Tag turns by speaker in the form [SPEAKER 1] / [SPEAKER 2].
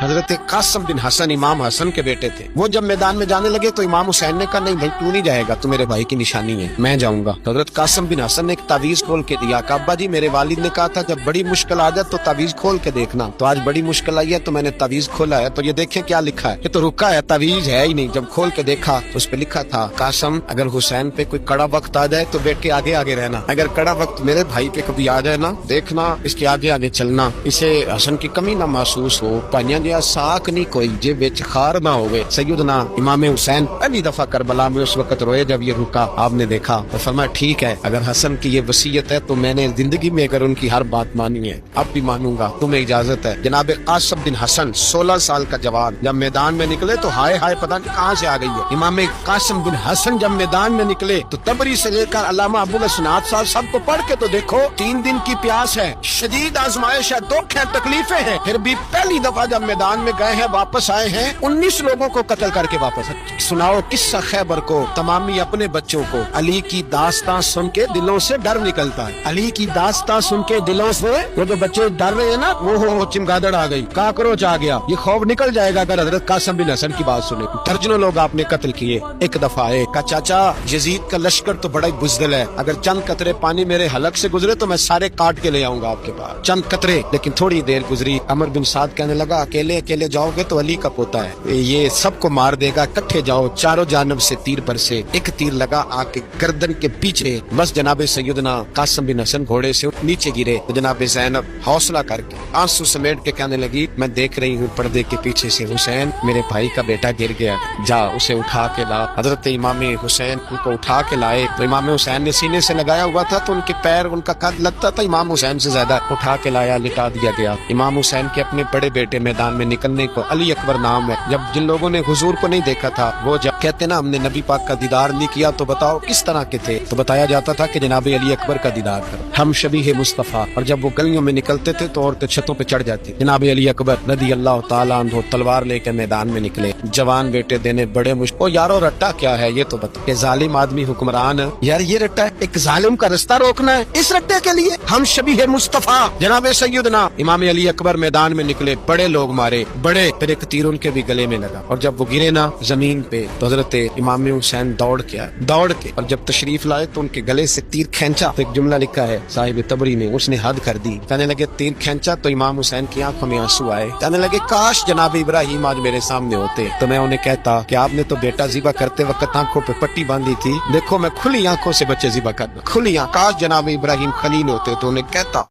[SPEAKER 1] حضرت قاسم بن حسن امام حسن کے بیٹے تھے۔ وہ جب میدان میں جانے لگے تو امام حسین نے کہا نہیں بھائی تو نہیں جائے گا، تو میرے بھائی کی نشانی ہے، میں جاؤں گا۔ حضرت قاسم بن حسن نے ایک تعویذ کھول کے دیا کہ ابا جی میرے والد نے کہا تھا جب بڑی مشکل آ جائے تو تعویذ کھول کے دیکھنا، تو آج بڑی مشکل آئی ہے تو میں نے تعویذ کھولا ہے، تو یہ دیکھیں کیا لکھا ہے، یہ تو رکا ہے، تعویذ ہے ہی نہیں۔ جب کھول کے دیکھا تو اس پہ لکھا تھا قاسم اگر حسین پہ کوئی کڑا وقت آ جائے تو بیٹھ کے آگے آگے رہنا، اگر کڑا وقت میرے بھائی پہ کبھی آ جائے نا دیکھنا اس کے آگے آگے چلنا، اسے حسن کی کمی نہ محسوس ہو، پانیاں جہاں ساکھ نہیں کوئی جے بیچ خار نہ ہوئے۔ سیدنا امام حسین پہلی دفعہ کربلا میں اس وقت روئے جب یہ رکا، آپ نے دیکھا تو فرمایا ٹھیک ہے اگر حسن کی یہ وصیت ہے تو میں نے زندگی میں اگر ان کی ہر بات مانی ہے اب بھی مانوں گا، تمہیں اجازت ہے۔ جناب قاسم بن حسن 16 سال کا جوان جب میدان میں نکلے تو ہائے ہائے پتہ نہیں کہاں سے آ گئی ہے۔ امام قاسم بن حسن جب میدان میں نکلے تو تبری سے لے کر علامہ ابو الاسناد صاحب سب کو پڑھ کے تو دیکھو 3 دن کی پیاس ہے، شدید آزمائش ہے، دکھ ہے، تکلیفیں ہیں، پھر بھی پہلی دفعہ جب میدان میں گئے ہیں واپس آئے ہیں 19 لوگوں کو قتل کر کے واپس آئے۔ سناؤ قصہ خیبر کو تمامی اپنے بچوں کو، علی کی داستان سن کے دلوں سے ڈر نکلتا ہے، علی کی داستان سن کے دلوں سے وہ جو بچے ڈر رہے ہیں نا وہ چمگادڑ آ گئی، کاکروچ آ گیا، یہ خوف نکل جائے گا اگر حضرت قاسم بن حسن کی بات سنے۔ درجنوں لوگ آپ نے قتل کیے، ایک دفعہ آئے کہا چاچا یزید کا لشکر تو بڑا ہی بزدل ہے، اگر چند قطرے پانی میرے حلق سے گزرے تو میں سارے کاٹ کے لے آؤں گا آپ کے پاس، چند قطرے۔ لیکن تھوڑی دیر گزری، عمر بن سعد کہنے لگا اکیلے اکیلے جاؤ گے تو علی کا پوتا ہے یہ سب کو مار دے گا، اکٹھے جاؤ، چاروں جانب سے تیر پر سے ایک تیر لگا آ کے گردن کے پیچھے، بس جناب سیدنا قاسم بن حسن گھوڑے سے نیچے گرے تو جناب زینب حوصلہ کر کے آنسو سمیٹ کے کہنے لگی میں دیکھ رہی ہوں پردے کے پیچھے سے حسین میرے بھائی کا بیٹا گر گیا، جا اسے اٹھا کے لا۔ حضرت امام حسین ان کو اٹھا کے لائے تو امام حسین نے سینے سے لگایا ہوا تھا تو ان کے پیر ان کا قد لگتا تھا امام حسین سے زیادہ، اٹھا کے لایا، لٹا دیا گیا۔ امام حسین کے اپنے بڑے بیٹے میدان میں نکلنے کو علی اکبر نام ہے، جب جن لوگوں نے حضور کو نہیں دیکھا تھا وہ جب کہتے نا ہم نے نبی پاک کا دیدار نہیں کیا تو بتاؤ کس طرح کے تھے، تو بتایا جاتا تھا کہ جناب علی اکبر کا دیدار کر، ہم شبیہ مصطفیٰ، اور جب وہ گلیوں میں نکلتے تھے تو عورتیں چھتوں پہ چڑھ جاتی۔ جناب علی اکبر رضی اللہ تعالیٰ عنہ تلوار لے کے میدان میں نکلے، جوان بیٹے دینے بڑے مشکل، یارو رٹا کیا ہے یہ تو بتا کہ ظالم آدمی حکمران ہے، یار یہ رٹا ہے، ایک ظالم کا رستہ روکنا ہے، اس رٹے کے لیے ہم شبیہ مصطفیٰ جناب سیدنا امام علی اکبر میدان میں نکلے، بڑے لوگ مارے، بڑے، پھر ایک تیر ان کے بھی گلے میں لگا، اور جب وہ گرے نا زمین پہ تو حضرت امام حسین دوڑ کے اور جب تشریف لائے تو ان کے گلے سے تیر کھینچا تو ایک جملہ لکھا ہے صاحب تبری نے، اس نے حد کر دی، کہنے لگے تیر کھینچا تو امام حسین کی آنکھوں میں آنسو آئے، کہنے لگے کاش جناب ابراہیم آج میرے سامنے ہوتے تو میں انہیں کہتا کہ آپ نے تو بیٹا ذبح کرتے وقت آنکھوں پہ پٹی باندھی تھی، دیکھو میں کھلی آنکھوں سے بچے ذبح کرنا، کھلی آنکھ، کاش جناب ابراہیم خلیل ہوتے تو انہیں کہتا